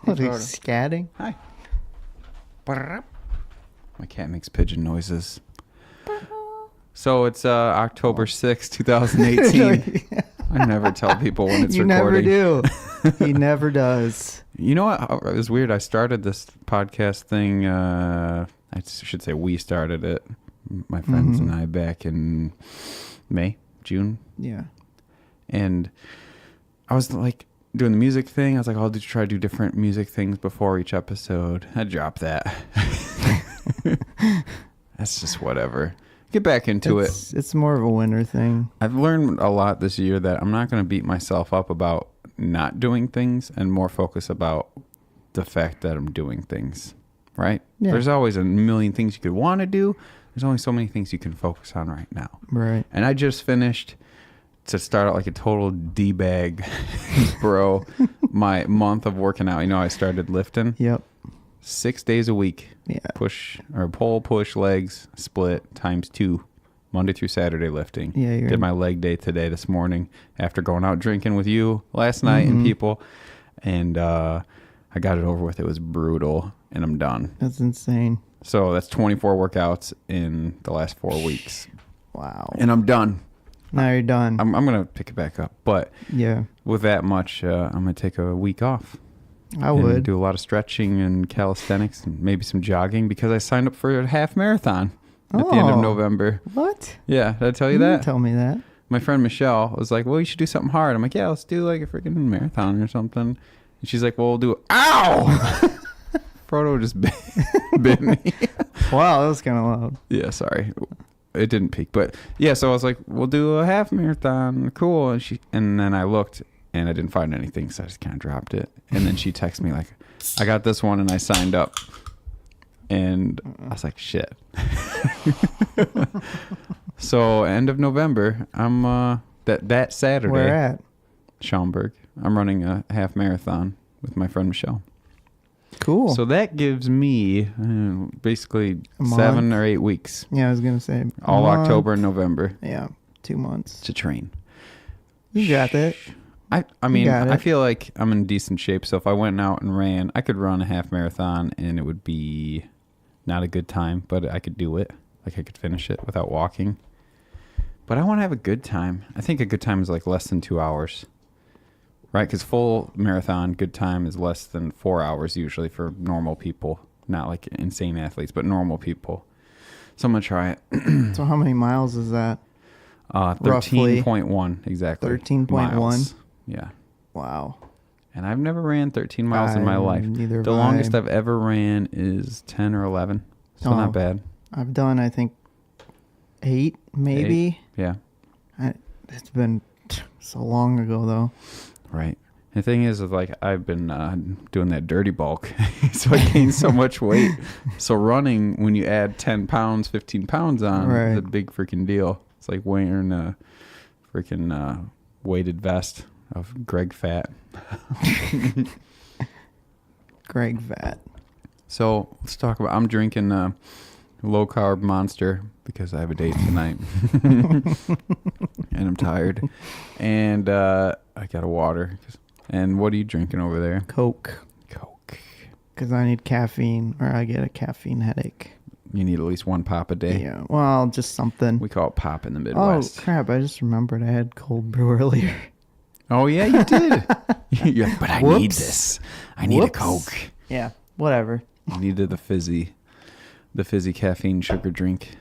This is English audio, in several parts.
What are you scatting? Hi. My cat makes pigeon noises. So it's October 6th, 2018. I never tell people when it's recording. You never do. He never does. You know what? It was weird. I started this podcast thing. I should say we started it. My friends and I back in June. Yeah. And I was like doing the music thing. I was like, I'll try to do different music things before each episode. I dropped that. That's just whatever. Get back into it. It's more of a winter thing. I've learned a lot this year that I'm not going to beat myself up about not doing things and more focus about the fact that I'm doing things, right? Yeah. There's always a million things you could want to do. There's only so many things you can focus on right now. Right. And I just finished, to start out like a total D-bag, bro, my month of working out. You know, I started lifting. Yep. 6 days a week. Yeah. Pull, push, legs, split, times 2. Monday through Saturday lifting. Yeah. Did my leg day this morning after going out drinking with you last night and people. And I got it over with. It was brutal and I'm done. That's insane. So that's 24 workouts in the last 4 weeks. Wow. And I'm done. Now you're done. I'm going to pick it back up. But yeah, with that much, I'm going to take a week off. I would do a lot of stretching and calisthenics and maybe some jogging because I signed up for a half marathon at the end of November. What? Yeah, did I tell you that? Didn't tell me that. My friend Michelle was like, well, you should do something hard. I'm like, yeah, let's do like a freaking marathon or something. And she's like, well, we'll do it. Ow! Frodo just bit me. Wow, that was kind of loud. Yeah, sorry. It didn't peak. But yeah, so I was like, we'll do a half marathon. Cool. And then I looked and I didn't find anything, so I just kind of dropped it. And then she texted me like, I got this one and I signed up. And I was like, shit. So end of November, I'm that Saturday. Where at? Schaumburg. I'm running a half marathon with my friend Michelle. Cool. So that gives me basically 7 or 8 weeks. Yeah, I was gonna say all October and November. Yeah, 2 months to train. You got that. I mean, I feel like I'm in decent shape. So if I went out and ran, I could run a half marathon and it would be not a good time, but I could do it. Like I could finish it without walking. But I want to have a good time. I think a good time is like less than 2 hours. Right? Because full marathon, good time is less than 4 hours usually for normal people. Not like insane athletes, but normal people. So I'm going to try it. So how many miles is that? 13.1 exactly. 13.1? Yeah. Wow. And I've never ran 13 miles in my life. Neither the longest I've ever ran is 10 or 11. So not bad. I've done, I think, 8 maybe. 8? Yeah. It's been so long ago, though. Right. The thing is like I've been doing that dirty bulk, so I gained so much weight. So running, when you add 10 pounds, 15 pounds on, is a big freaking deal. It's like wearing a freaking weighted vest of Greg Fat. Greg Fat. So let's talk about, I'm drinking low carb Monster because I have a date tonight. And I'm tired. And I got a water. And what are you drinking over there? Coke. Because I need caffeine, or I get a caffeine headache. You need at least 1 pop a day? Yeah, well, just something. We call it pop in the Midwest. Oh, crap. I just remembered I had cold brew earlier. Oh, yeah, you did. Yeah, but I need this. I need a Coke. Yeah, whatever. You needed the fizzy caffeine sugar drink.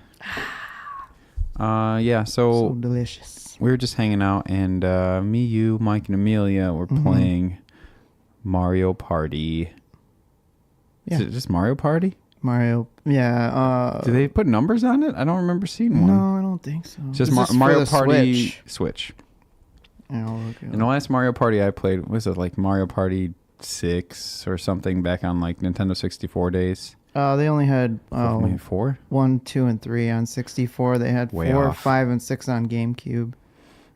Yeah, so delicious. We were just hanging out, and me, you, Mike, and Amelia were playing Mario Party. Yeah. Is it just Mario Party? Mario, yeah. Do they put numbers on it? I don't remember seeing one. No, I don't think so. It's just Mario Party Switch. Oh, okay. And the last Mario Party I played, was it like Mario Party 6 or something back on like Nintendo 64 days? They only had 4? 1, 2, and 3 on 64. They had 4, 5, and 6 on GameCube.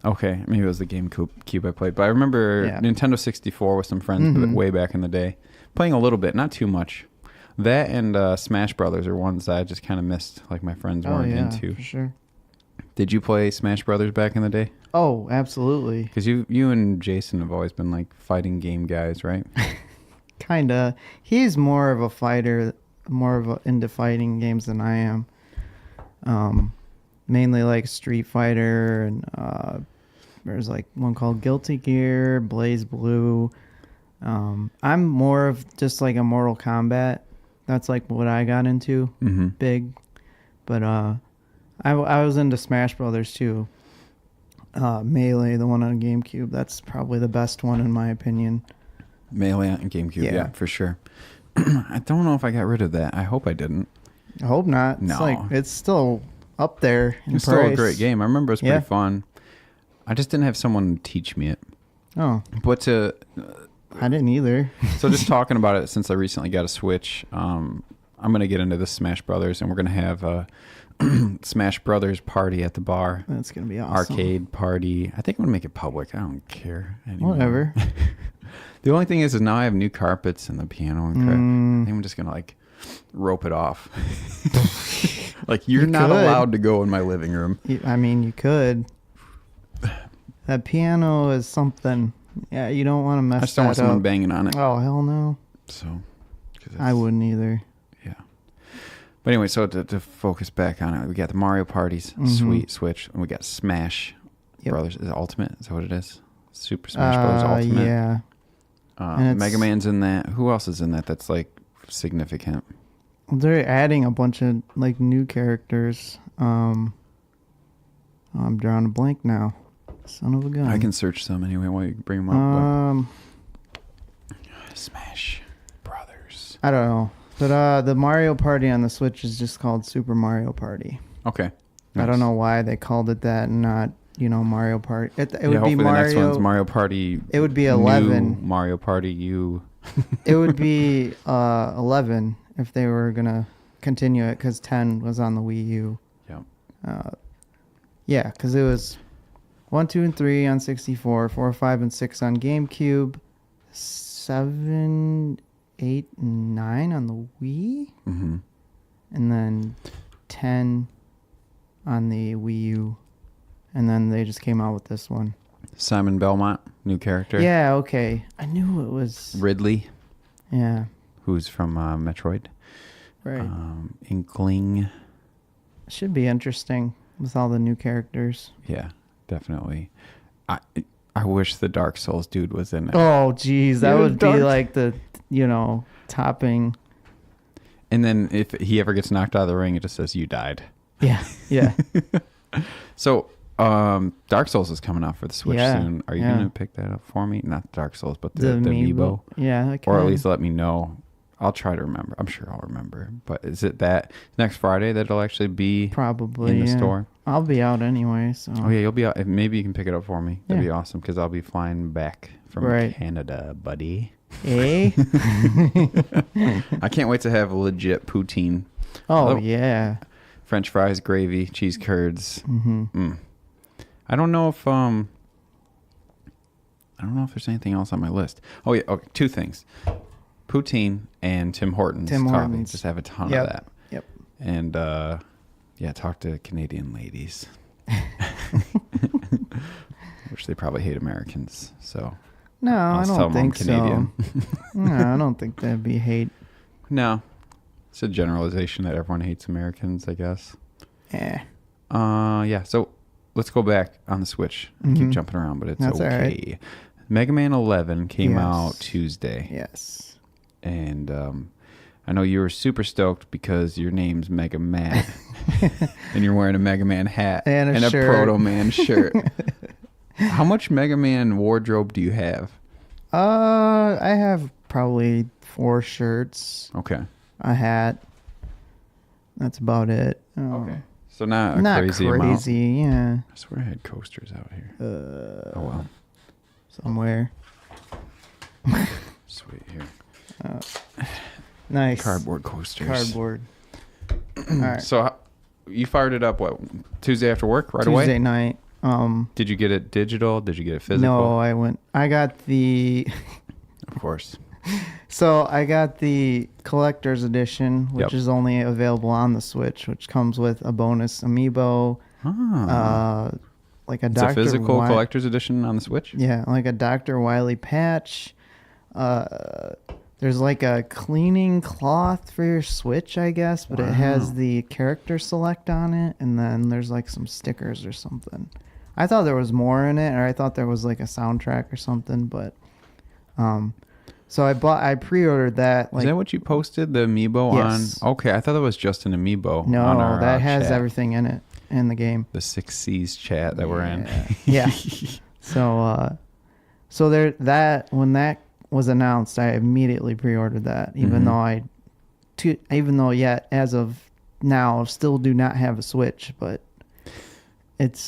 Okay, maybe it was the GameCube I played. But I remember Nintendo 64 with some friends way back in the day. Playing a little bit, not too much. That and Smash Brothers are ones that I just kind of missed, like my friends weren't into. For sure. Did you play Smash Brothers back in the day? Oh, absolutely. Because you and Jason have always been like fighting game guys, right? Kinda. He's more of a fighter, into fighting games than I am. Mainly like Street Fighter, and there's like one called Guilty Gear, Blaze Blue. I'm more of just like a Mortal Kombat. That's like what I got into, big. But I was into Smash Brothers too. Melee, the one on GameCube, that's probably the best one in my opinion. Melee on GameCube, yeah, for sure. I don't know if I got rid of that. I hope I didn't. I hope not. No. It's like, it's still up there in It's price. still a great game. I remember it was pretty fun. I just didn't have someone teach me it. Oh. But I didn't either. So just talking about it, since I recently got a Switch, I'm going to get into the Smash Brothers, and we're going to have a Smash Brothers party at the bar. That's going to be awesome. Arcade party. I think I'm going to make it public. I don't care anymore. Whatever. The only thing is now I have new carpets and the piano and crap. I think I'm just going to like rope it off. Like, you're not allowed to go in my living room. I mean, you could. That piano is something. Yeah, you don't want to mess that up. I just don't want someone banging on it. Oh, hell no. So, I wouldn't either. Yeah. But anyway, so to focus back on it, we got the Mario parties, sweet Switch, and we got Smash Brothers. Is it Ultimate? Is that what it is? Super Smash Brothers Ultimate. Yeah. Mega Man's in that. Who else is in that that's like significant? They're adding a bunch of like new characters. I'm drawing a blank now. Son of a gun. I can search some anyway while you bring them up. Smash Brothers. I don't know. But the Mario Party on the Switch is just called Super Mario Party. Okay. Nice. I don't know why they called it that and not, Mario Party. It would hopefully be Mario. The next one's Mario Party. It would be 11. Mario Party U. It would be 11 if they were going to continue it, because 10 was on the Wii U. Yep. Yeah, because it was 1, 2, and 3 on 64, 4, 5, and 6 on GameCube, 7, 8, and 9 on the Wii, and then 10 on the Wii U, and then they just came out with this one. Simon Belmont, new character. Yeah, okay. I knew it was... Ridley. Yeah. Who's from Metroid. Right. Inkling. Should be interesting with all the new characters. Yeah, definitely. I wish the Dark Souls dude was in it. Oh, geez. That would be like the, topping. And then if he ever gets knocked out of the ring, it just says, "You died." Yeah, yeah. So, Dark Souls is coming out for the Switch soon. Are you going to pick that up for me? Not Dark Souls, but the Amiibo. Yeah, I can. Or at least let me know. I'll try to remember. I'm sure I'll remember. But is it that next Friday that it'll actually be probably in the store? I'll be out anyway, so. Oh, yeah, you'll be out. Maybe you can pick it up for me. That'd be awesome, because I'll be flying back from Canada, buddy. Eh? I can't wait to have legit poutine. Oh, yeah. French fries, gravy, cheese curds. Mm-hmm. I don't know if there's anything else on my list. Oh yeah, okay, 2 things: poutine and Tim Hortons coffee. Just have a ton of that. Yep. And talk to Canadian ladies, which they probably hate Americans. So no, I don't think Canadian. so. No, I don't think that'd be hate. No, it's a generalization that everyone hates Americans, I guess. Yeah. Yeah. So let's go back on the Switch. I keep jumping around, but it's okay. Right. MegaMan 11 came out Tuesday. Yes. And I know you were super stoked because your name's MegaMatt, and you're wearing a MegaMan hat and a Proto Man shirt. How much MegaMan wardrobe do you have? I have probably 4 shirts. Okay. A hat. That's about it. Okay. So not crazy amount. Yeah. I swear I had coasters out here. Oh well. Somewhere. Sweet, here. Nice. Cardboard coasters. Cardboard. All right. So you fired it up what, Tuesday after work right away? Tuesday night. Did you get it digital? Did you get it physical? No, I got the Of course. So I got the collector's edition, which is only available on the Switch, which comes with a bonus amiibo, Like a It's Dr. a physical collector's edition on the Switch? Yeah, like a Dr. Wily patch. There's like a cleaning cloth for your Switch, I guess, but it has the character select on it, and then there's like some stickers or something. I thought there was more in it, or I thought there was like a soundtrack or something, but so I pre-ordered that. Like, is that what you posted, the amiibo yes. on? Okay, I thought that was just an amiibo. No, on our, that has chat. everything in it in the game. The 6 C's chat that we're in. Yeah. So there, that when that was announced, I immediately pre-ordered that, even though yet as of now still do not have a Switch, but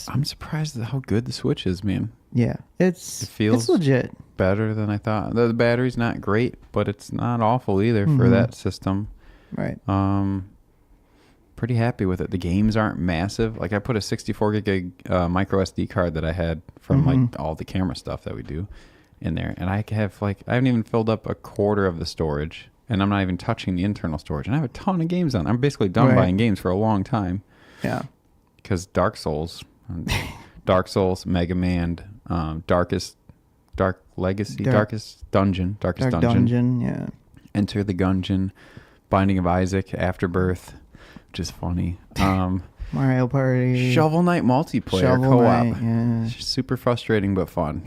I'm surprised at how good the Switch is, man. Yeah, it feels it's legit. Better than I thought. The battery's not great, but it's not awful either for that system. Right. Pretty happy with it. The games aren't massive. Like I put a 64 gig micro SD card that I had from like all the camera stuff that we do in there, and I have I haven't even filled up a quarter of the storage, and I'm not even touching the internal storage, and I have a ton of games on. I'm basically done buying games for a long time. Yeah. Because Dark Souls, MegaMan, Dark Legacy, Darkest Dungeon, yeah. Enter the Gungeon, Binding of Isaac, Afterbirth, which is funny. Mario Party, Shovel Knight multiplayer co-op, yeah. Super frustrating but fun.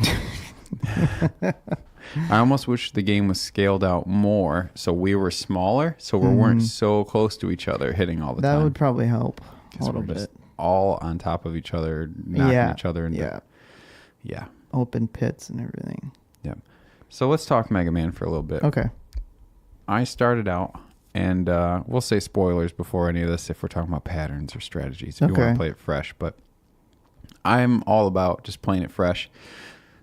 I almost wish the game was scaled out more, so we were smaller, so we weren't so close to each other, hitting all the time. That would probably help a little bit. All on top of each other, knocking each other into open pits and everything. Yeah. So let's talk Mega Man for a little bit. Okay. I started out, and we'll say spoilers before any of this if we're talking about patterns or strategies, if you want to play it fresh. But I'm all about just playing it fresh.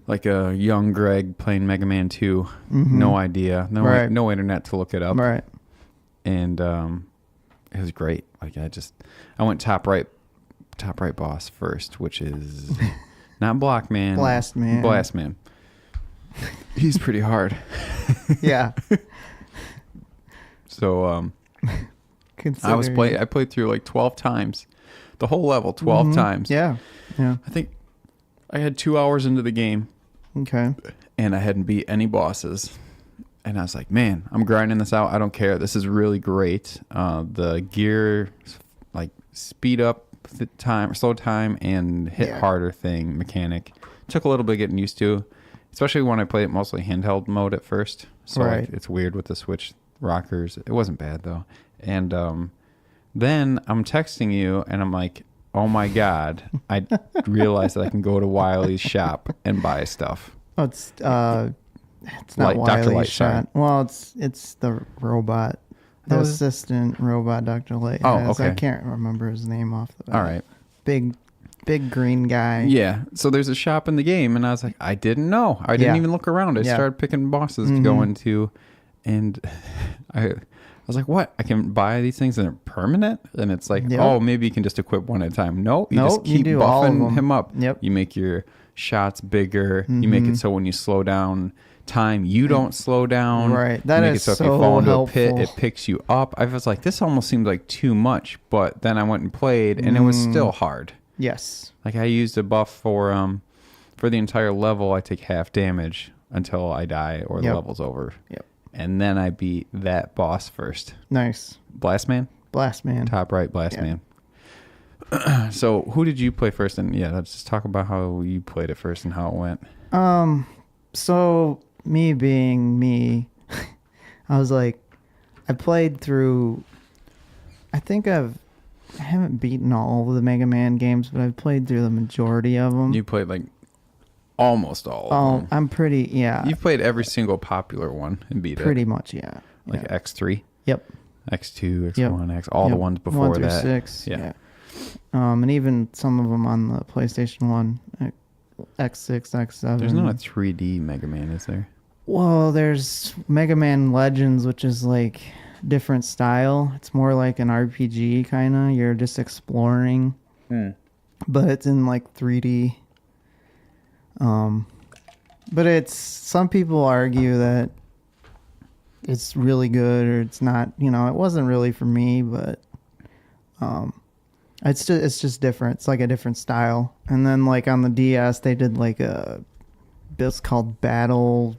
Like a young Greg playing Mega Man 2. No idea. No internet to look it up. Right. And it was great. Like I went top right boss first, which is not Blockman. Blastman. He's pretty hard. Yeah. So I played through like 12 times. The whole level 12 times. Yeah. Yeah. I think I had 2 hours into the game. Okay. And I hadn't beat any bosses. And I was like, man, I'm grinding this out. I don't care. This is really great. The gear, like speed up the time, slow time, and hit harder thing mechanic took a little bit getting used to, especially when I played it mostly handheld mode at first. So like, it's weird with the Switch rockers. It wasn't bad though. And then I'm texting you, and I'm like, oh my God, I realized that I can go to Wily's shop and buy stuff. Oh, it's not Wily's shop. Well, it's the robot. The assistant robot Dr. Light has. Okay. I can't remember his name off the bat. All right. Big green guy. Yeah. So there's a shop in the game, and I was like, I didn't know. I didn't even look around. I started picking bosses to go into, and I was like, what? I can buy these things and they're permanent? And it's like, oh, maybe you can just equip one at a time. No, you just keep buffing him up. Yep. You make your shots bigger. You make it so when you slow down time, you don't slow down. Right. That make is it so if you fall into a pit, it picks you up. I was like, this almost seemed like too much, but then I went and played, and it was still hard. Yes. Like I used a buff for the entire level. I take half damage until I die or the level's over. Yep. And then I beat that boss first. Nice. Blastman? Blastman. Top right, Blastman. Yeah. So who did you play first? And let's just talk about how you played it first and how it went. So me being me, I was like, I played through, I haven't beaten all of the Mega Man games, but I've played through the majority of them. You played like almost all of them. I'm pretty, You've played every single popular one and beat it. Pretty much, yeah. Like X3? Yep. X2, X1, X, all the ones before 1 through that. 6, yeah. And even some of them on the PlayStation 1, X6, X7. There's not a 3D Mega Man, is there? Well, there's Mega Man Legends, which is like different style. It's more like an RPG kind of. You're just exploring, but it's in like 3D. But it's, some people argue that it's really good or it's not. It wasn't really for me, but I It's just different. It's like a different style. And then like on the DS, they did like it's called Battle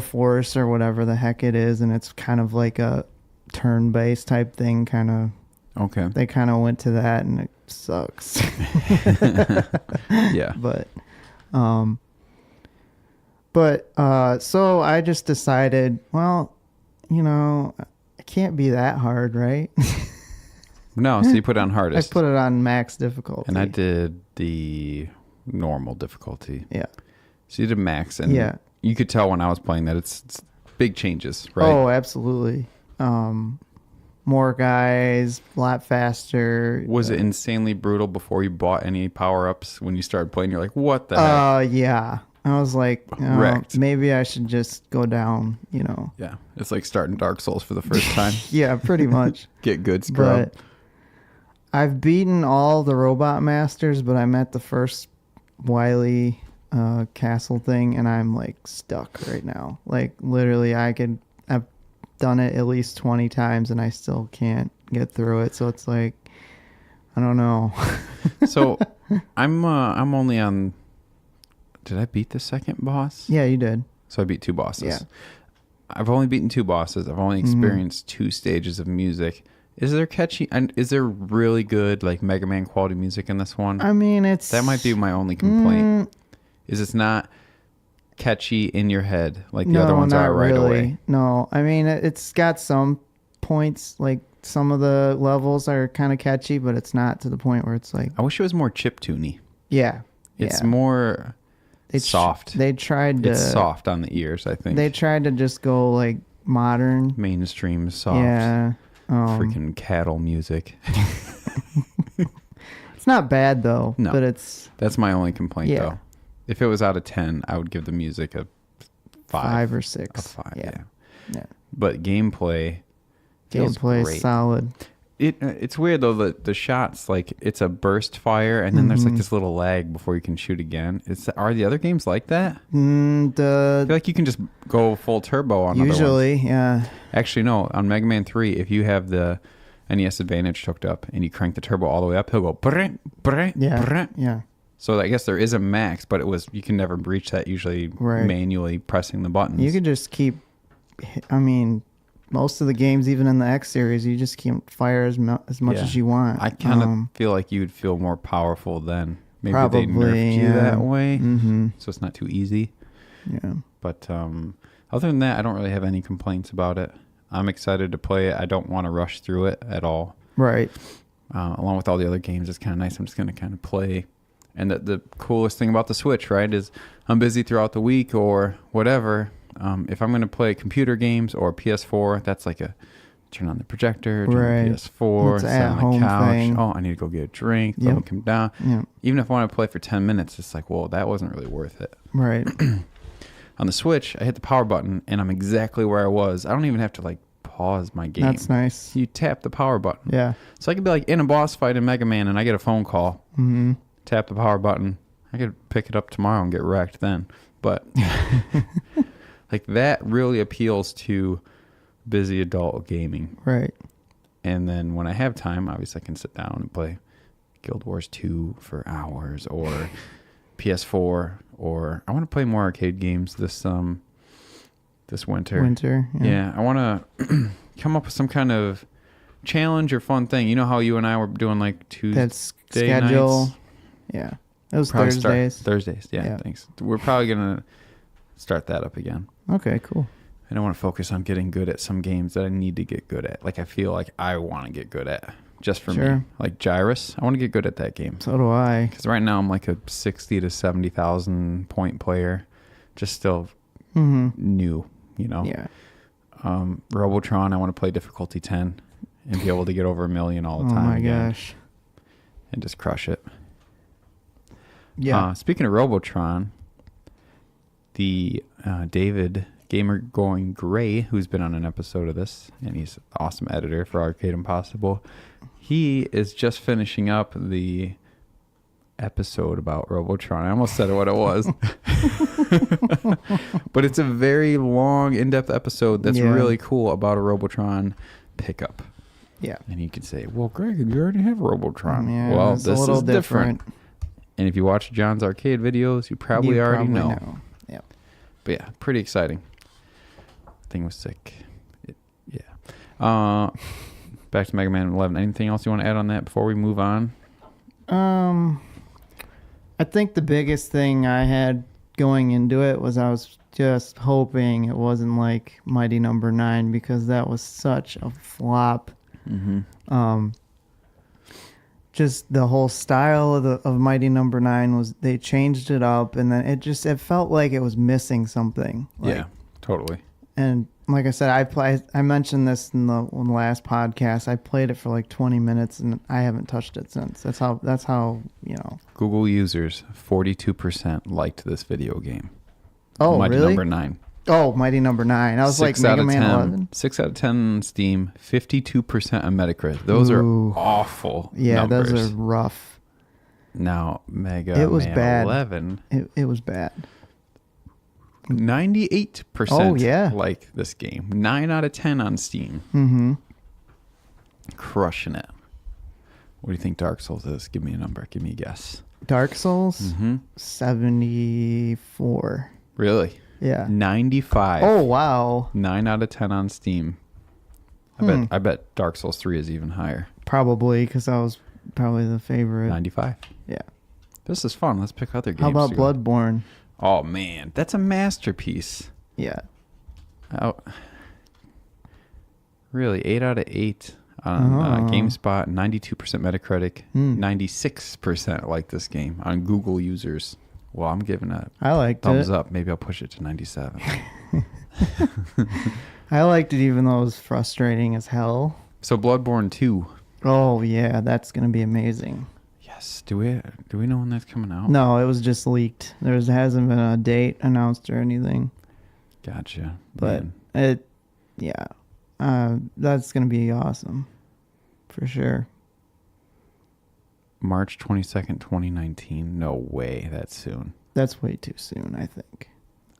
Force or whatever the heck it is, and it's kind of like a turn-based type thing. Kind of. Okay. They kind of went to that, and it sucks. Yeah. But so I just decided, well, it can't be that hard, right? No, so you put it on hardest. I put it on max difficulty. And I did the normal difficulty. Yeah. So you did max, and you could tell when I was playing that it's big changes, right? Oh, absolutely. More guys, a lot faster. Was it insanely brutal before you bought any power-ups? When you started playing, you're like, what the heck? Yeah. I was like, wrecked. Maybe I should just go down, Yeah. It's like starting Dark Souls for the first time. Yeah, pretty much. Get good scrub. But I've beaten all the robot masters, but I'm at the first Wily castle thing, and I'm like stuck right now. Like literally, I've done it at least 20 times, and I still can't get through it. So it's like, I don't know. So I'm only on. Did I beat the second boss? Yeah, you did. So I beat 2 bosses. Yeah. I've only beaten 2 bosses. I've only experienced 2 stages of music. Is there catchy and is there really good like Mega Man quality music in this one? I mean, that might be my only complaint. Is it's not catchy in your head like the other ones are right away? No, I mean it's got some points, like some of the levels are kind of catchy, but it's not to the point where it's like. I wish it was more chiptune-y. Yeah, it's more soft. They tried to. It's soft on the ears, I think. They tried to just go like modern, mainstream, soft. Yeah. Freaking cattle music. It's not bad though. No, but that's my only complaint though. If it was out of 10, I would give the music a 5 or 6. A 5, yeah. But gameplay is solid. It's weird though that the shots, like it's a burst fire and then there's like this little lag before you can shoot again. Are the other games like that? I feel like you can just go full turbo on usually, other ones. Yeah. Actually, no. On Mega Man 3, if you have the NES Advantage hooked up and you crank the turbo all the way up, he'll go brr, brr, brr. Yeah. So I guess there is a max, but you can never reach that usually manually pressing the buttons. You could just keep. I mean, most of the games, even in the X series, you just keep fire as much as you want. I kind of feel like you'd feel more powerful then. Maybe probably, they nerfed you that way, so it's not too easy. Yeah. But other than that, I don't really have any complaints about it. I'm excited to play it. I don't want to rush through it at all. Right. Along with all the other games, it's kind of nice. I'm just going to kind of play. And the coolest thing about the Switch, right, is I'm busy throughout the week or whatever. If I'm going to play computer games or PS4, that's like a turn on the projector, turn on the PS4, sit on the couch. Thing. Oh, I need to go get a drink. Let me come down. Yep. Even if I want to play for 10 minutes, it's like, well, that wasn't really worth it. Right. On the Switch, I hit the power button, and I'm exactly where I was. I don't even have to, like, pause my game. That's nice. You tap the power button. Yeah. So I could be, like, in a boss fight in Mega Man, and I get a phone call. Mm-hmm. Tap the power button. I could pick it up tomorrow and get wrecked then. But, like, that really appeals to busy adult gaming. Right. And then when I have time, obviously I can sit down and play Guild Wars 2 for hours or PS4, or I want to play more arcade games this winter. Yeah, I want to come up with some kind of challenge or fun thing. You know how you and I were doing like Tuesday schedule nights? Yeah. It was Thursdays. Thursdays, yeah, thanks. We're probably going to start that up again. Okay, cool. I don't want to focus on getting good at some games that I need to get good at. Like I feel like I want to get good at just for me. Like Gyrus, I want to get good at that game. So do I. Because right now I'm like a 60 to 70,000 point player. Just still new, you know? Yeah. Robotron, I want to play difficulty 10 and be able to get over 1 million all the time. Oh my gosh. And just crush it. Yeah. Speaking of Robotron, the David Gamer Going Gray, who's been on an episode of this, and he's an awesome editor for Arcade Impossible, he is just finishing up the episode about Robotron. I almost said what it was. But it's a very long, in-depth episode that's really cool about a Robotron pickup. Yeah. And you could say, well, Greg, you already have Robotron. Yeah, well, it's this a little is different. And if you watch John's arcade videos, you probably already know. Yep. But yeah, pretty exciting. Thing was sick. Yeah. Back to Mega Man 11. Anything else you want to add on that before we move on? I think the biggest thing I had going into it was I was just hoping it wasn't like Mighty Number 9 because that was such a flop. Mm-hmm. Just the whole style of Mighty Number 9 was they changed it up, and then it felt like it was missing something. Like, yeah, totally. And like I said, I mentioned this in the last podcast. I played it for like 20 minutes and I haven't touched it since. That's how Google users 42% liked this video game. Oh, Mighty really? Number 9. Oh, Mighty Number 9. I was like Mega Man 11. 6 out of 10 on Steam, 52% on Metacritic. Those are awful numbers. Those are rough. Now, Mega Man bad. 11. It was bad. 98% like this game. 9 out of 10 on Steam. Mm-hmm. Crushing it. What do you think Dark Souls is? Give me a number. Give me a guess. Dark Souls? Mm-hmm. 74. Really? Yeah. 95. Oh, wow. 9 out of 10 on Steam. I bet Dark Souls 3 is even higher. Probably, because I was probably the favorite. 95. Yeah. This is fun. Let's pick other games. How about Bloodborne? Oh, man. That's a masterpiece. Yeah. Oh, really? 8 out of 8 on GameSpot, 92% Metacritic, 96% like this game on Google users. Well, I'm giving a thumbs up. Maybe I'll push it to 97. I liked it even though it was frustrating as hell. So Bloodborne 2. Oh, yeah. That's going to be amazing. Yes. Do we know when that's coming out? No, it was just leaked. There hasn't been a date announced or anything. Gotcha. But that's going to be awesome. For sure. March 22nd, 2019. No way. That's soon. That's way too soon, I think.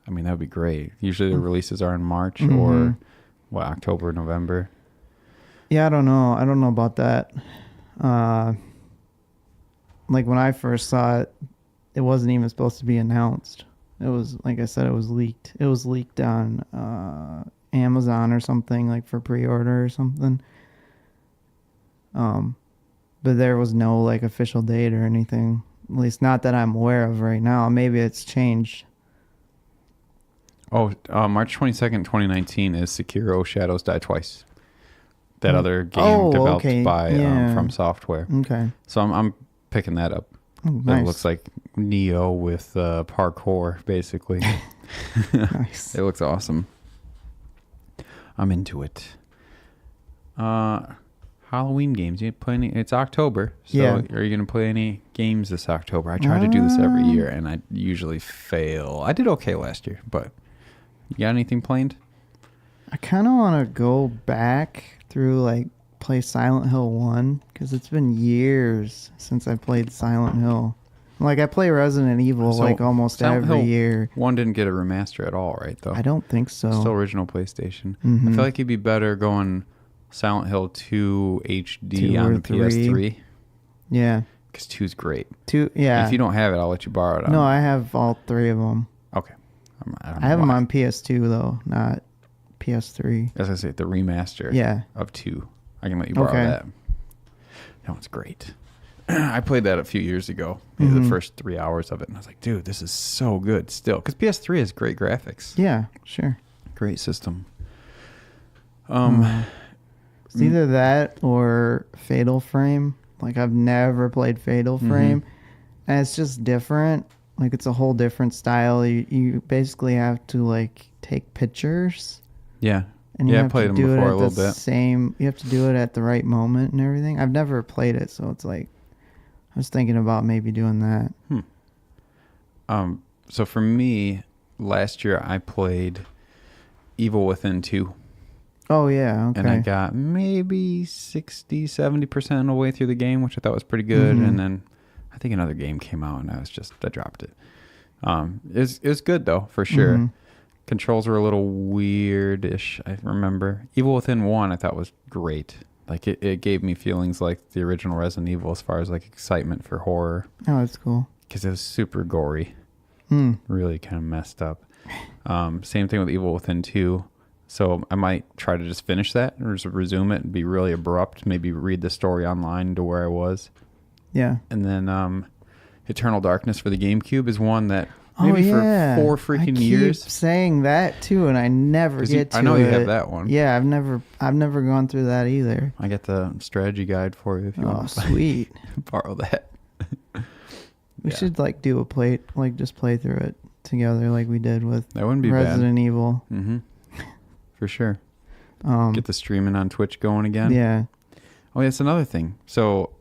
I mean, that would be great. Usually the releases are in March or October, November. Yeah, I don't know. I don't know about that. Like when I first saw it, it wasn't even supposed to be announced. It was, like I said, it was leaked. It was leaked on Amazon or something, like for pre-order or something. But there was no like official date or anything. At least not that I'm aware of right now. Maybe it's changed. Oh, March 22nd, 2019 is Sekiro Shadows Die Twice. That other game developed by From Software. Okay. So I'm picking that up. Oh, nice. It looks like Neo with parkour, basically. Nice. It looks awesome. I'm into it. Halloween games. You play any? It's October. So are you going to play any games this October? I try to do this every year, and I usually fail. I did okay last year, but you got anything planned? I kind of want to go back through, like, play Silent Hill 1, because it's been years since I played Silent Hill. Like, I play Resident Evil, like, almost Silent every Hill year. 1 didn't get a remaster at all, right, though? I don't think so. Still original PlayStation. Mm-hmm. I feel like you'd be better going Silent Hill 2 HD 2 on or the 3. PS3. Yeah. Because 2's great. 2, yeah. If you don't have it, I'll let you borrow it. No, I have all 3 of them. Okay. I have them on PS2, though, not PS3. As I say, the remaster of 2. I can let you borrow that. That one's great. I played that a few years ago, maybe the first 3 hours of it, and I was like, dude, this is so good still. Because PS3 has great graphics. Yeah, sure. Great system. It's either that or Fatal Frame. Like, I've never played Fatal Frame, and it's just different. Like, it's a whole different style. You basically have to, like, take pictures. Yeah. And you have I played to them do before it a little bit. You have to do it at the right moment and everything. I've never played it, so it's like, I was thinking about maybe doing that. So for me, last year I played Evil Within 2. Oh, yeah, okay. And I got maybe 60-70% of the way through the game, which I thought was pretty good. And then I think another game came out, and I dropped it. It's good, though, for sure. Controls were a little weirdish, I remember. Evil Within 1 I thought was great. Like it gave me feelings like the original Resident Evil as far as like excitement for horror. Oh, that's cool. Because it was super gory. Hmm. Really kind of messed up. Same thing with Evil Within 2. So I might try to just finish that or just resume it and be really abrupt. Maybe read the story online to where I was. Yeah. And then Eternal Darkness for the GameCube is one that maybe for 4 freaking years. I keep saying that too, and I never get to it. I know you have that one. Yeah, I've never gone through that either. I got the strategy guide for you if you want to sweet. borrow that. We should like do just play through it together like we did with that wouldn't be Resident bad. Evil. Mm-hmm. For sure. Get the streaming on Twitch going again. Yeah. Oh, that's another thing. So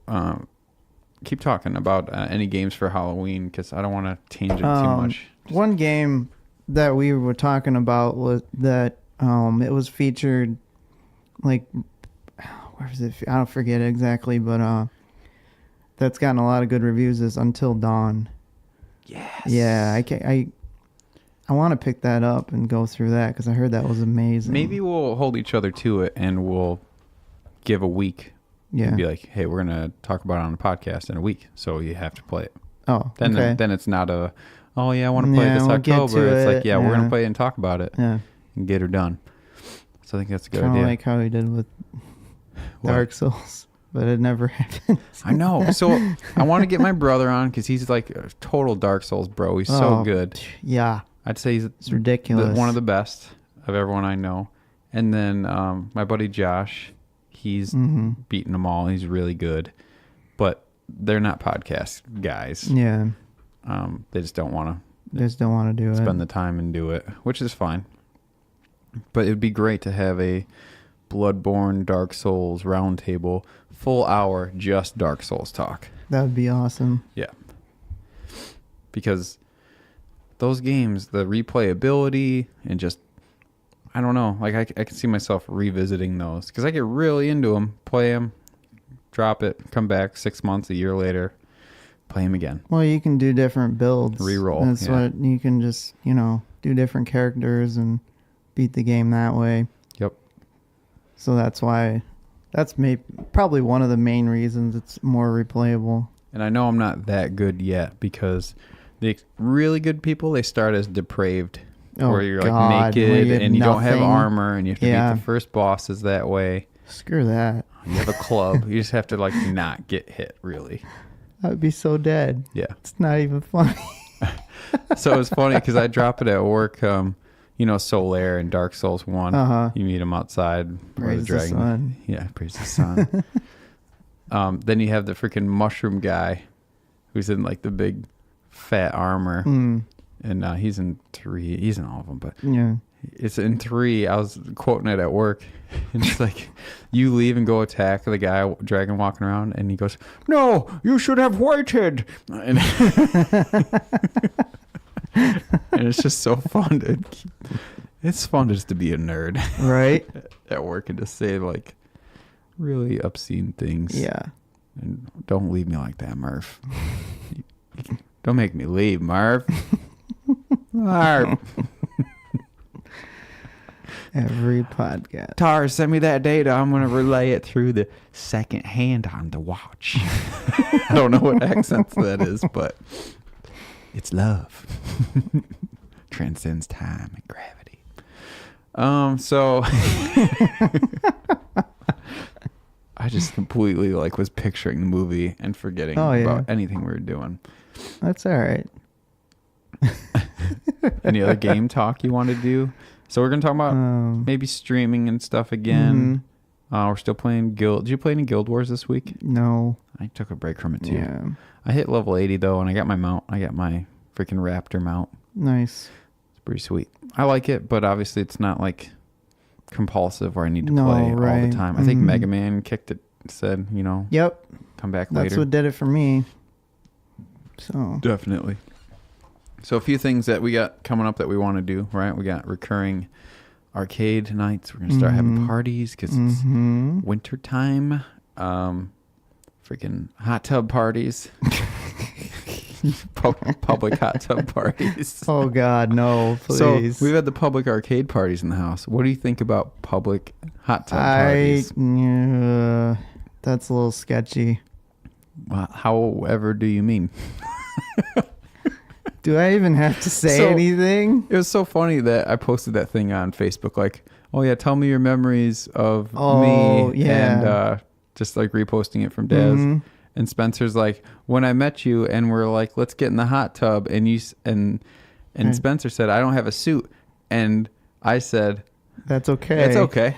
keep talking about any games for Halloween because I don't want to change it too much. One game that we were talking about was that it was featured like where was it? I don't forget exactly, but that's gotten a lot of good reviews is Until Dawn. Yes. Yeah, I want to pick that up and go through that because I heard that was amazing. Maybe we'll hold each other to it and we'll give a week. Yeah. And be like, hey, we're going to talk about it on the podcast in a week, so you have to play it. Oh, then okay. Then it's not a, oh, yeah, I want to play this October. It's like, yeah, we're going to play it and talk about it and get her done. So I think that's a good idea. Kind of like how he did with Dark Souls, but it never happened. I know. So I want to get my brother on because he's like a total Dark Souls bro. He's so good. Yeah. I'd say it's ridiculous. One of the best of everyone I know. And then my buddy Josh, he's beaten them all. He's really good. But they're not podcast guys. Yeah. They just don't want to. They just don't want to do spend the time and do it, which is fine. But it would be great to have a Bloodborne Dark Souls roundtable, full hour, just Dark Souls talk. That would be awesome. Yeah. Because those games, the replayability and just, I don't know, like I can see myself revisiting those because I get really into them, play them, drop it, come back 6 months, a year later, play them again. Well, you can do different builds. Reroll. That's what you can just, do different characters and beat the game that way. Yep. So that's why, that's probably one of the main reasons it's more replayable. And I know I'm not that good yet because the really good people, they start as depraved. Where you're like naked and you don't have armor and you have to beat the first bosses that way. Screw that. You have a club. You just have to like not get hit, really. I would be so dead. Yeah. It's not even funny. So it's funny because I drop it at work. Solaire and Dark Souls 1. You meet him outside. Praise the sun. Yeah, praise the sun. Then you have the freaking mushroom guy who's in like the big fat armor. And he's in 3. He's in all of them, but it's in 3. I was quoting it at work. And it's like, you leave and go attack the guy dragon walking around. And he goes, no, you should have waited. And, and it's just so fun. It's fun just to be a nerd. Right. At work and to say like really obscene things. Yeah. And don't leave me like that, Murph. Don't make me leave, Marv. Marv. Every podcast. Tar, send me that data. I'm going to relay it through the second hand on the watch. I don't know what accent that is, but it's love. Transcends time and gravity. So I just completely was picturing the movie and forgetting about anything we were doing. That's all right. Any other game talk you want to do? So we're going to talk about maybe streaming and stuff again. We're still playing Guild. Did you play any Guild Wars this week? No. I took a break from it too. Yeah. I hit level 80 though, and I got my mount. I got my freaking Raptor mount. Nice. It's pretty sweet. I like it, but obviously it's not compulsive where I need to play all the time. I think MegaMan kicked it, said, Yep. Come back later. That's what did it for me. So definitely. So a few things that we got coming up that we want to do, right? We got recurring arcade nights. We're going to start having parties because it's winter time. Freaking hot tub parties. Public hot tub parties. Oh God, no, please. So we've had the public arcade parties in the house. What do you think about public hot tub parties? That's a little sketchy. However do you mean? Do I even have to say anything? It was so funny that I posted that thing on Facebook, like, oh yeah, tell me your memories of me. Yeah. And just like reposting it from Daz. Mm-hmm. And Spencer's like, when I met you and we're like, let's get in the hot tub. And Spencer said, I don't have a suit. And I said, that's okay. It's okay.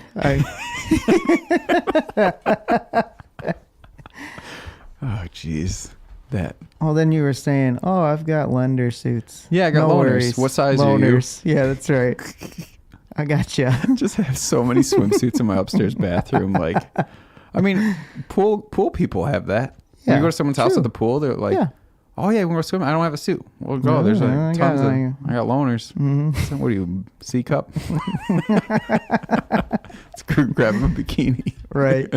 Oh, jeez. That. Well, then you were saying, oh, I've got lender suits. Yeah, I got no loaners. Worries. What size loaners. are you? Yeah, that's right. I got you. Just have so many swimsuits in my upstairs bathroom. Like, I mean, pool people have that. Yeah, when you go to someone's house at the pool, they're like, oh yeah, we're going to swim. I don't have a suit. We'll go. There's like tons of. I got loaners. Mm-hmm. So what are you, C cup? Let's grab him a bikini. Right.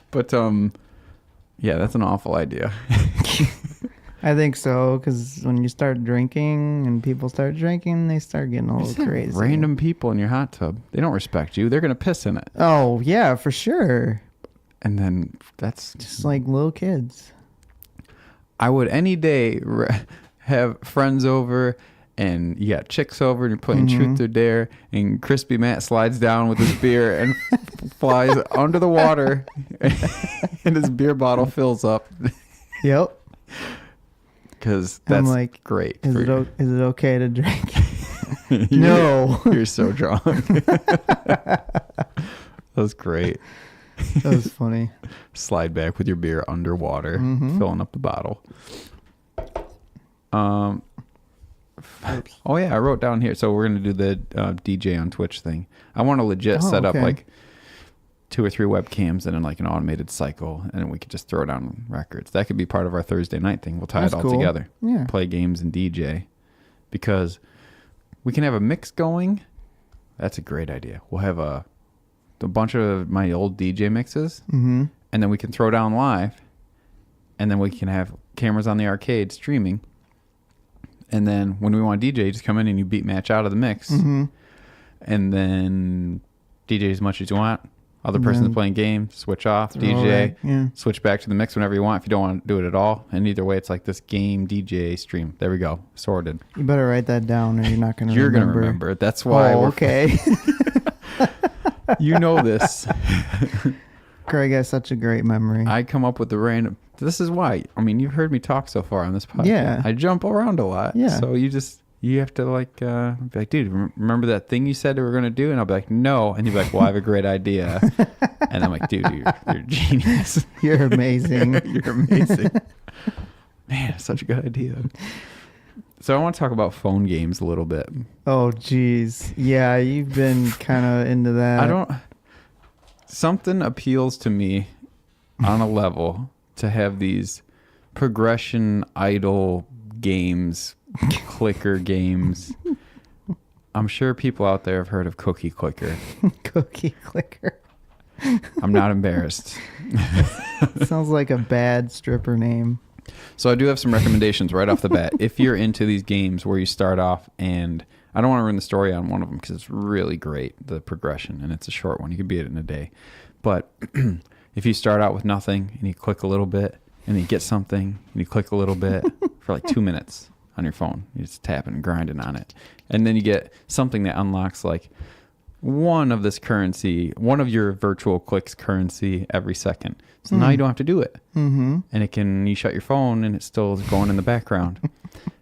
But yeah, that's an awful idea. I think so, because when you start drinking and people start drinking, they start getting a little crazy. Random people in your hot tub, they don't respect you. They're going to piss in it. Oh, yeah, for sure. And then that's... just like little kids. I would any day have friends over and you got chicks over and you're playing Truth or Dare and Crispy Matt slides down with his beer and flies under the water and his beer bottle fills up. Yep. Because that's like, great. Is it okay to drink? No. You're so drunk. That was great. That was funny. Slide back with your beer underwater, filling up the bottle. Oh yeah, I wrote down here. So we're gonna do the DJ on Twitch thing. I want to legit set up like 2 or 3 webcams and then like an automated cycle, and we could just throw down records. That could be part of our Thursday night thing. We'll tie it all together. Yeah. Play games and DJ, because we can have a mix going. That's a great idea. We'll have a bunch of my old DJ mixes, and then we can throw down live, and then we can have cameras on the arcade streaming. And then when we want DJ, you just come in and you beat match out of the mix, and then DJ as much as you want. Other person's playing games, switch off, DJ, switch back to the mix whenever you want if you don't want to do it at all. And either way, it's like this game DJ stream. There we go. Sorted. You better write that down or you're not going to remember. You're going to remember. That's why. Oh, okay. You know this. Greg has such a great memory. I come up with the random. This is why. I mean, you've heard me talk so far on this podcast. Yeah. I jump around a lot. Yeah. So you have to like, be like, dude, remember that thing you said we were going to do? And I'll be like, no. And you'll be like, well, I have a great idea. And I'm like, dude, you're a genius. You're amazing. You're amazing. Man, such a good idea. So I want to talk about phone games a little bit. Oh, geez. Yeah, you've been kind of into that. Something appeals to me on a level to have these progression idle games, clicker games. I'm sure people out there have heard of Cookie Clicker. Cookie Clicker. I'm not embarrassed. Sounds like a bad stripper name. So I do have some recommendations right off the bat. If you're into these games where you start off, and I don't want to ruin the story on one of them because it's really great, the progression, and it's a short one. You can beat it in a day. But if you start out with nothing and you click a little bit and you get something and you click a little bit for like 2 minutes on your phone, you're just tapping and grinding on it. And then you get something that unlocks like one of your virtual clicks currency every second. So now you don't have to do it. Mm-hmm. And you shut your phone and it still is going in the background.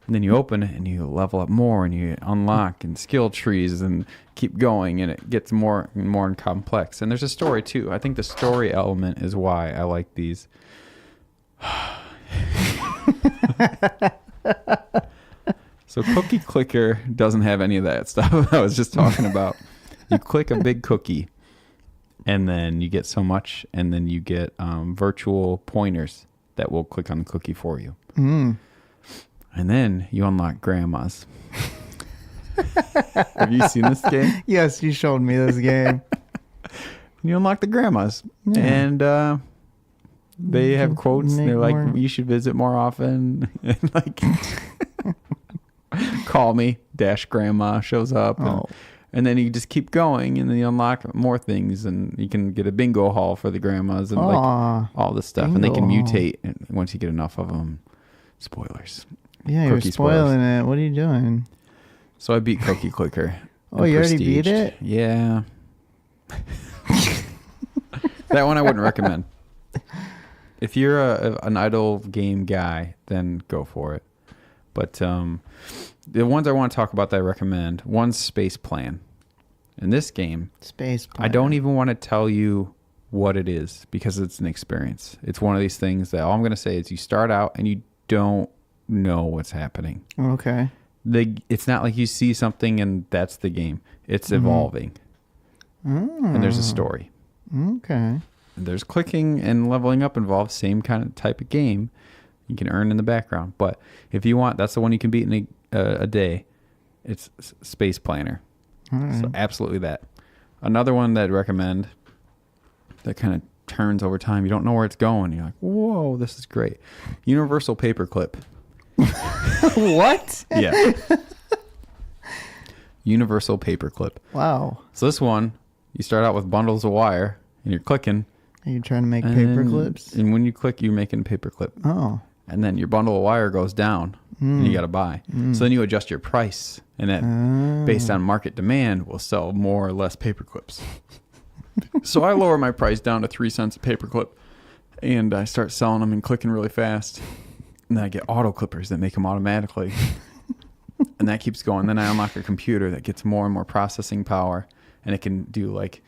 And then you open it and you level up more and you unlock and skill trees and keep going, and it gets more and more complex. And there's a story too. I think the story element is why I like these. So Cookie Clicker doesn't have any of that stuff I was just talking about. You click a big cookie, and then you get so much, and then you get virtual pointers that will click on the cookie for you. Mm. And then you unlock grandmas. Have you seen this game? Yes, you showed me this game. You unlock the grandmas. Yeah. And They have quotes and they're like, more. you should visit more often. And like, call me, dash grandma shows up. And then you just keep going and then you unlock more things and you can get a bingo hall for the grandmas and like all this stuff. And they can mutate once you get enough of them. Spoilers. Yeah, you're spoiling it. What are you doing? So I beat Cookie Clicker. Oh, you already beat it? Yeah. That one I wouldn't recommend. If you're an idle game guy, then go for it. But the ones I want to talk about that I recommend, one's Space Plan. In this game, Space Plan. I don't even want to tell you what it is because it's an experience. It's one of these things that all I'm going to say is you start out and you don't know what's happening. Okay. It's not like you see something and that's the game. It's evolving. And there's a story. Okay. And there's clicking and leveling up involved. Same kind of type of game. You can earn in the background. But if you want, that's the one you can beat in a day. It's Space Planner. All right. So absolutely that. Another one that I'd recommend that kind of turns over time. You don't know where it's going. You're like, whoa, this is great. Universal Paperclip. What? Yeah. Universal Paperclip. Wow. So this one, you start out with bundles of wire and you're clicking. Are you trying to make paper clips? And when you click, you're making a paperclip. Oh. And then your bundle of wire goes down and you got to buy. So then you adjust your price. And that, based on market demand, will sell more or less paper clips. So I lower my price down to 3 cents a paper clip. And I start selling them and clicking really fast. And then I get auto clippers that make them automatically. And that keeps going. Then I unlock a computer that gets more and more processing power. And it can do like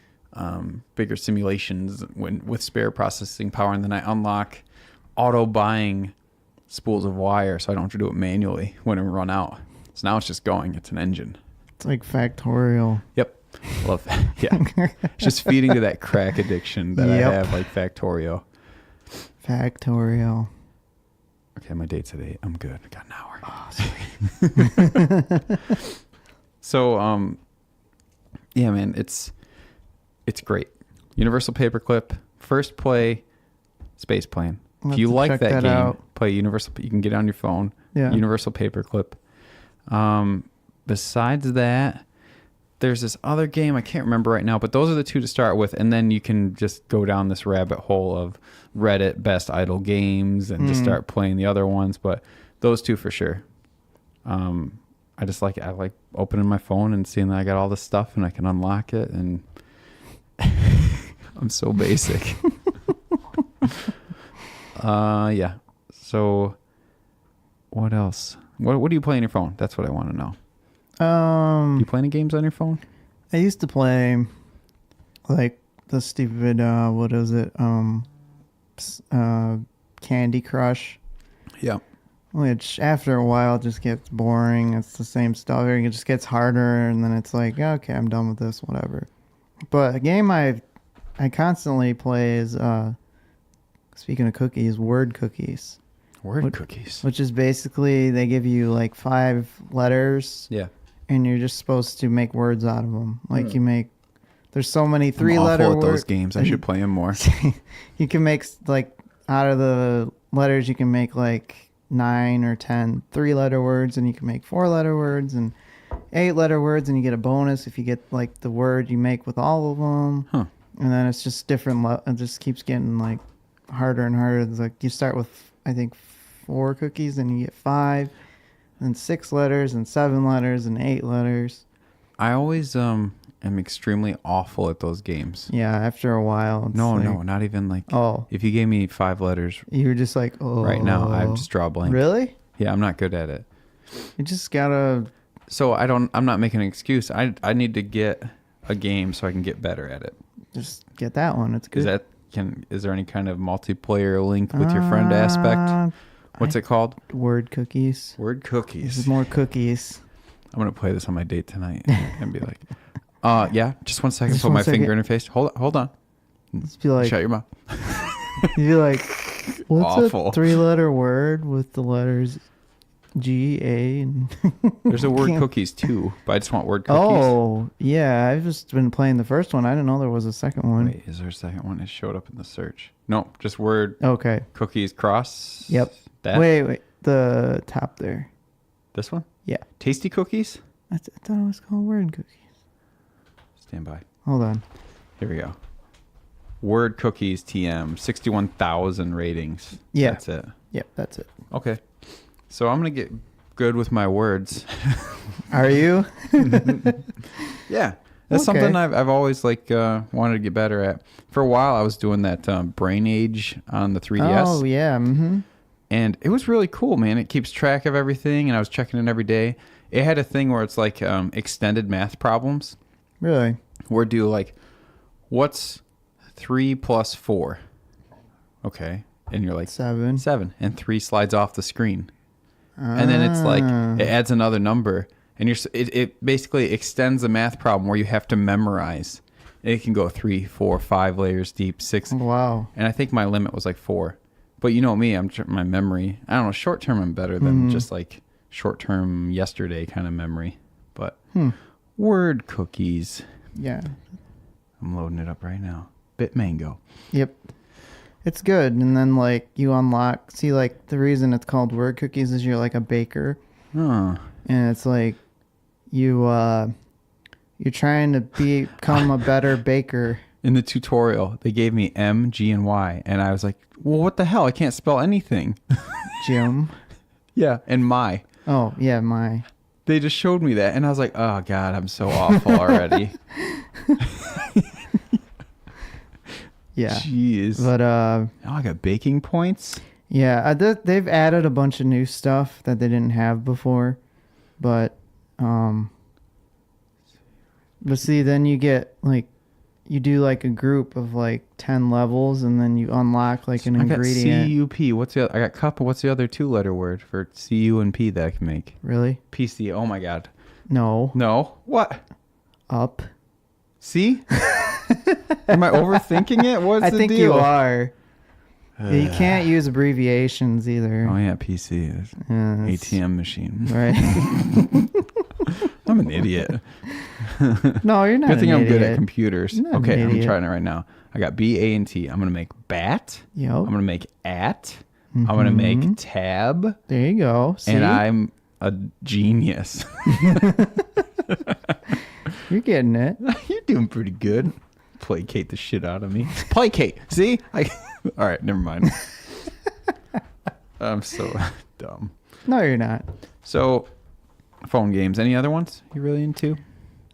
bigger simulations with spare processing power. And then I unlock auto buying spools of wire so I don't have to do it manually when I run out. So now it's just going. It's an engine. It's like Factorial. Yep. Love that. Yeah. It's just feeding to that crack addiction that I have, like Factorio. Factorial. Okay, my date's at 8. I'm good. I got an hour. Oh, sweet. So, yeah, man, it's great. Universal Paperclip, first play, Space Plan. If you like that game, play Universal. You can get it on your phone. Yeah. Universal Paperclip. Besides that, there's this other game I can't remember right now, but those are the two to start with, and then you can just go down this rabbit hole of Reddit best idle games and just start playing the other ones. But those two for sure. I just like it. I like opening my phone and seeing that I got all this stuff and I can unlock it, and I'm so basic. Yeah. So what else? What do you play on your phone? That's what I want to know. Do you play any games on your phone? I used to play like the stupid what is it? Candy Crush. Yeah. Which after a while just gets boring. It's the same stuff. It just gets harder, and then it's like, okay, I'm done with this, whatever. But a game I constantly play is speaking of cookies, word cookies. Cookies. Which is basically they give you like 5 letters. Yeah. And you're just supposed to make words out of them. Like you make, there's so many 3-letter words. those games. I should play them more. You can make like out of the letters, you can make like 9 or 10 3-letter words, and you can make 4-letter words and 8-letter words, and you get a bonus if you get like the word you make with all of them. Huh. And then it's just different. It just keeps getting like harder and harder. It's like you start with, I think, 4 cookies, and you get 5. And 6 letters and 7 letters and 8 letters. I always am extremely awful at those games. Yeah, after a while. No, not even like. Oh. If you gave me 5 letters. You're just like, oh. Right now, I just draw a blank. Really? Yeah, I'm not good at it. You just gotta. So I'm not making an excuse. I need to get a game so I can get better at it. Just get that one. It's good. Is there any kind of multiplayer link with your friend aspect? What's it called? Word cookies. Word cookies. This is more cookies. I'm going to play this on my date tonight and be like, yeah, just 1 second. Put my finger in her face. Hold on. Let's be like, shut your mouth. You'd be like, what's Awful. a 3-letter word with the letters G-A. And There's a word cookies too, but I just want word cookies. Oh, yeah. I've just been playing the first one. I didn't know there was a second one. Wait, is there a second one? It showed up in the search. No, just word Okay. cookies cross. Yep. That? Wait. The top there. This one? Yeah. Tasty cookies? I thought it was called word cookies. Stand by. Hold on. Here we go. Word cookies TM, 61,000 ratings. Yeah. That's it. Yep, that's it. Okay. So I'm going to get good with my words. Are you? Yeah. That's Okay. something I've always wanted to get better at. For a while, I was doing that Brain Age on the 3DS. Oh, yeah. Mm-hmm. And it was really cool, man. It keeps track of everything, and I was checking it every day. It had a thing where it's like extended math problems. Really? Where do like, what's 3 plus 4? Okay. And you're like, 7. 7. And 3 slides off the screen. And then it's like, it adds another number. And it basically extends the math problem where you have to memorize. It can go 3, 4, 5 layers deep, 6. Wow. And I think my limit was like 4. But you know me, my memory. I don't know, short term I'm better than just like short term yesterday kind of memory. But word cookies. Yeah. I'm loading it up right now. Bitmango. Yep. It's good. And then like you unlock, see like the reason it's called word cookies is you're like a baker. Oh. And it's like you're trying to become a better baker. In the tutorial, they gave me M, G, and Y. And I was like, well, what the hell? I can't spell anything. Jim. Yeah. And my. Oh, yeah, my. They just showed me that. And I was like, oh, God, I'm so awful already. Yeah. Jeez. But, now I got baking points. yeah, they've added a bunch of new stuff that they didn't have before. But see, then you get like, you do like a group of like 10 levels and then you unlock like an ingredient. I got CUP. What's the other? I got cup. What's the other 2-letter word for CU and P that I can make? Really? PC. Oh my God. No. No. What? Up. See? Am I overthinking it? What's I the think deal? you are. You can't use abbreviations either. Oh yeah, PC. Yeah, ATM machine. Right. I'm an idiot. No, you're not. Good thing an I'm idiot. good at computers. You're not Okay, an I'm idiot. trying it right now. I got B, A, and T. I'm gonna make bat. Yep. I'm gonna make at. I'm gonna make tab. There you go. See? And I'm a genius. You're getting it. You're doing pretty good. Placate the shit out of me. Placate. See? All right, never mind. I'm so dumb. No, you're not. So, phone games. Any other ones you really into?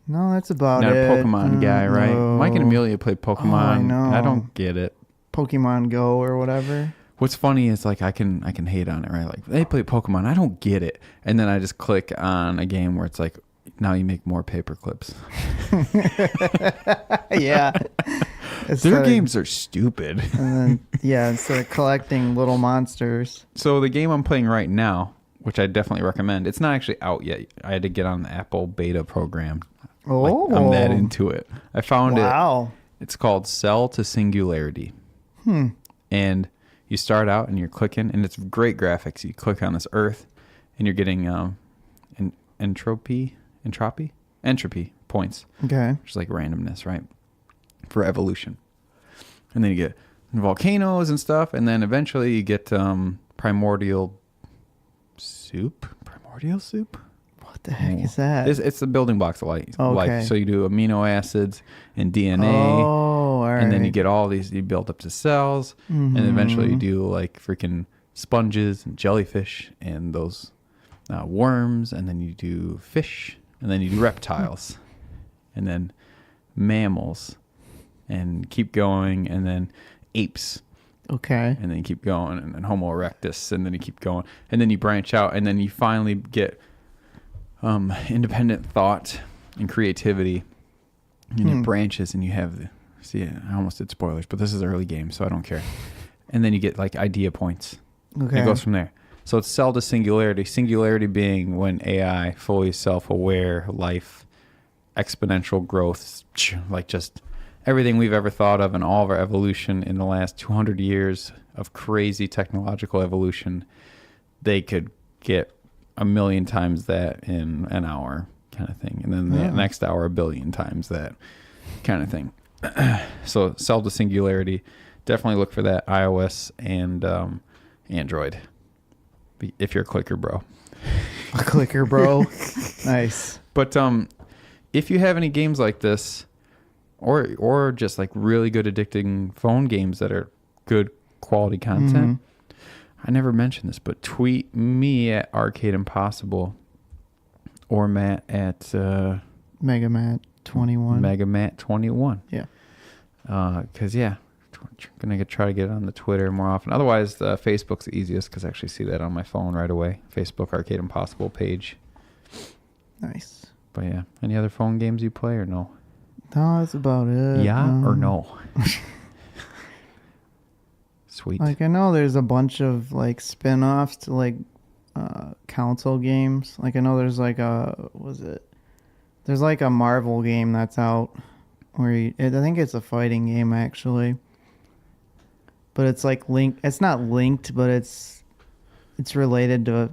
No, that's about Not it. a Pokemon guy, right? No. Mike and Amelia play Pokemon. I know. I don't get it. Pokemon Go or whatever. What's funny is like I can hate on it, right? Like they play Pokemon, I don't get it, and then I just click on a game where it's like, now you make more paper clips. Yeah. Their games are stupid. And then, yeah, instead of collecting little monsters. So the game I'm playing right now, which I definitely recommend, it's not actually out yet. I had to get on the Apple beta program. Oh. Like, I'm that into it. I found it. Wow. It's called Cell to Singularity. And you start out and you're clicking, and it's great graphics. You click on this Earth, and you're getting entropy points, Okay. which is like randomness, right? For evolution. And then you get volcanoes and stuff, and then eventually you get primordial soup. Primordial soup? What the heck is that? It's the building blocks of life. Okay. So you do amino acids and DNA. Oh, all right. And then you get all these, you build up to cells, and eventually you do like freaking sponges and jellyfish and those worms, and then you do fish, and then you do reptiles, and then mammals, and keep going, and then apes, Okay. and then you keep going, and then Homo erectus, and then you keep going, and then you branch out, and then you finally get independent thought and creativity, and it branches, and you have I almost did spoilers, but this is early game, so I don't care. And then you get like idea points. Okay. It goes from there. So it's cell to singularity. Singularity being when AI, fully self-aware, life, exponential growth, like just everything we've ever thought of and all of our evolution in the last 200 years of crazy technological evolution, they could get a million times that in an hour kind of thing. And then the next hour, a billion times that kind of thing. So Solve the Singularity. Definitely look for that, iOS and Android. If you're a clicker bro. A clicker bro. Nice. But if you have any games like this, or just like really good addicting phone games that are good quality content, I never mentioned this, but tweet me at Arcade Impossible or Matt at MegaMatt 21. MegaMatt 21. Yeah. Because gonna try to get it on the Twitter more often. Otherwise, Facebook's the easiest because I actually see that on my phone right away. Facebook Arcade Impossible page. Nice. But yeah, any other phone games you play or no? No, that's about it. Yeah or no? Sweet. Like I know there's a bunch of like spin-offs to like console games. Like I know there's like there's like a Marvel game that's out where I think it's a fighting game actually. But it's like linked. It's not linked, but it's related to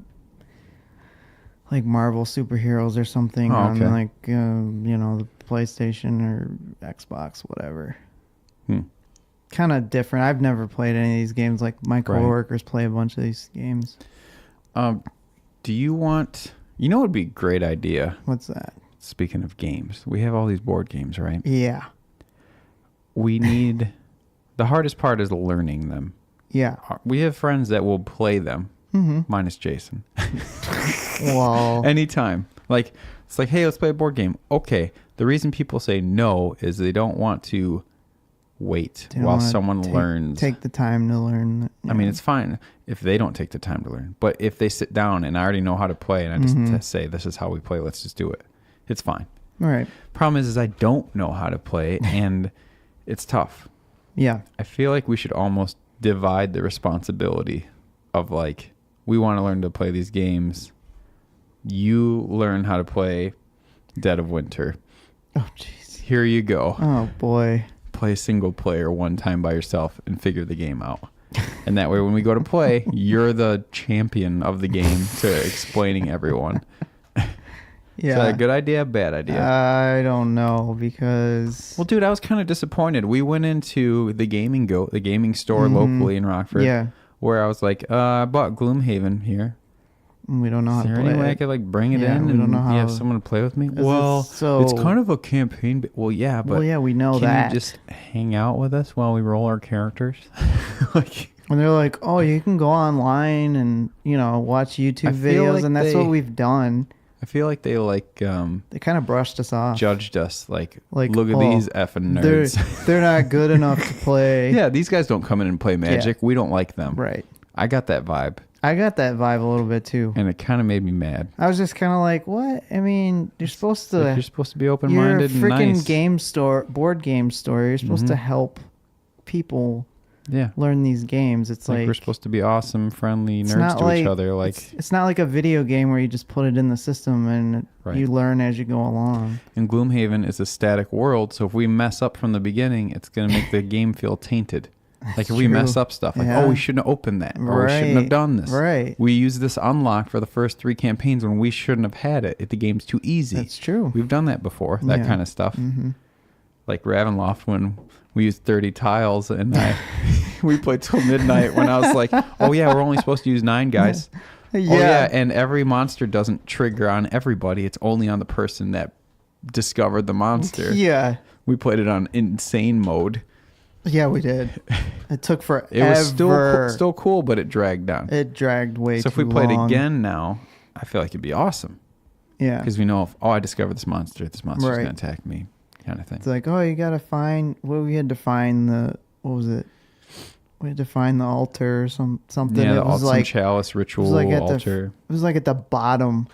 like Marvel superheroes or something on like the PlayStation or Xbox, whatever. Kind of different. I've never played any of these games. Like my coworkers play a bunch of these games. Do you want? You know, what would be a great idea. What's that? Speaking of games, we have all these board games, right? Yeah. We need. The hardest part is learning them. Yeah. We have friends that will play them, minus Jason. Well. Anytime. Like, it's like, hey, let's play a board game. Okay. The reason people say no is they don't want to wait while someone learns. Take the time to learn. I mean, it's fine if they don't take the time to learn. But if they sit down and I already know how to play and I just say, this is how we play, let's just do it. It's fine. All right. Problem is I don't know how to play and it's tough. Yeah. I feel like we should almost divide the responsibility of like, we want to learn to play these games. You learn how to play Dead of Winter. Oh, jeez. Here you go. Oh, boy. Play single player one time by yourself and figure the game out. And that way, when we go to play, you're the champion of the game to explaining everyone. Yeah. Is that a good idea? Bad idea? I don't know because. Well, dude, I was kind of disappointed. We went into the gaming store locally in Rockford. Yeah. Where I was like, I bought Gloomhaven here. We don't know how to play. Is there any way I could like bring it in? We don't know how. You have someone to play with me? Well, it's kind of a campaign. Well, yeah, but we know can that. you just hang out with us while we roll our characters? Like, when they're like, oh, you can go online and watch YouTube videos, like and that's what we've done. I feel like they they kind of brushed us off, judged us like look at these effing nerds. They're not good enough to play. Yeah, these guys don't come in and play Magic. Yeah. We don't like them. Right. I got that vibe. I got that vibe a little bit too, and it kind of made me mad. I was just kind of like, "What? I mean, you're supposed to. You're supposed to be open-minded and nice. You're a freaking game store, board game store. You're supposed to help people." Yeah, learn these games. It's like we're supposed to be awesome, friendly nerds to each other. Like it's not like a video game where you just put it in the system and you learn as you go along. And Gloomhaven is a static world, so if we mess up from the beginning, it's going to make the game feel tainted. Like if we mess up stuff, like we shouldn't have opened that, or we shouldn't have done this. Right. We use this unlock for the first 3 campaigns when we shouldn't have had it. The game's too easy. That's true. We've done that before. That kind of stuff. Mm-hmm. Like Ravenloft when we used 30 tiles and we played till midnight when I was like, oh yeah, we're only supposed to use 9 guys. Yeah. Oh yeah, and every monster doesn't trigger on everybody. It's only on the person that discovered the monster. Yeah. We played it on insane mode. Yeah, we did. It took forever. It was still cool, but it dragged down. It dragged way too long. So if we played again now, I feel like it'd be awesome. Yeah. Because we know if, I discovered this monster. This monster's going to attack me. Kind of thing. It's like, you got to find, we had to find what was it? We had to find the altar or something. Yeah, it was some chalice ritual altar. It was like at the bottom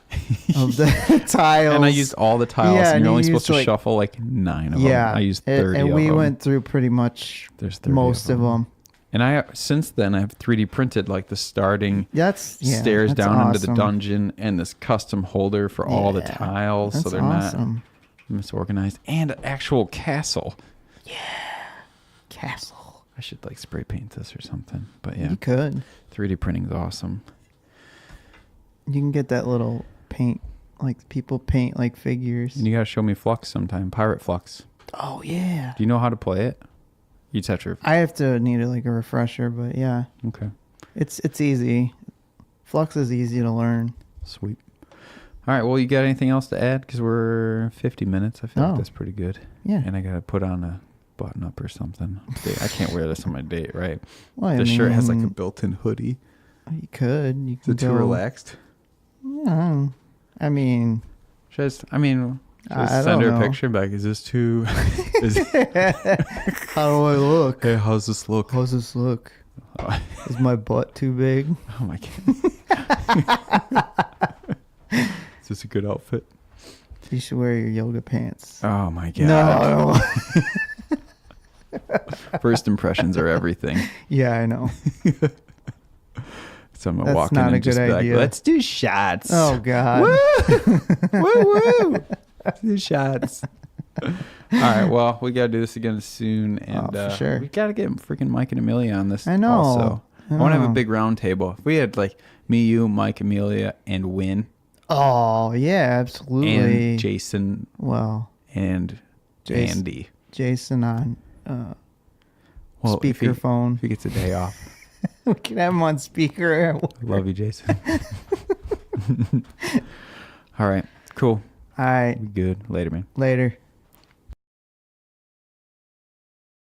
of the tiles. And I used all the tiles, and you're only supposed to shuffle like 9 of them. I used 30 of them. And we went through pretty much most of them. And since then, I've 3D printed like the starting stairs down into the dungeon and this custom holder for all the tiles. So they're not misorganized. And an actual castle. Yeah. Castle. I should like spray paint this or something. But yeah. You could. 3D printing's awesome. You can get that little paint, like people paint like figures. And you gotta show me Flux sometime. Pirate Flux. Oh yeah. Do you know how to play it? You just have to. I have to need like a refresher, but yeah. Okay. It's easy. Flux is easy to learn. Sweet. All right. Well, you got anything else to add? Because we're 50 minutes. I feel like Oh. that's pretty good. Yeah. And I gotta put on a button up or something. I can't wear this on my date, right? Well, The shirt has like a built-in hoodie. You could. You Is can it too relaxed? Yeah. I mean. Just I send her don't a know. picture back. Is this too? How do I look? Hey, how's this look? How's this look? Oh, Is my butt too big? oh my god. Is this a good outfit? You should wear your yoga pants. Oh my god. No. First impressions are everything. Yeah, I know. So I'm gonna That's walk in not a and just good be like, idea. let's do shots. Oh God. Woo! Woo! Let's do shots. All right. Well, we gotta do this again soon, and for sure. we gotta get freaking Mike and Amelia on this. I know. Also, I want to have a know. big round table. If we had like me, you, Mike, Amelia, and Win, Oh yeah, absolutely. and Jason, Well, and Andy. Jason on Well, speakerphone. If he gets a day off. We can have him on speaker. Love you, Jason. All right. Cool. All right. We good. Later, man. Later.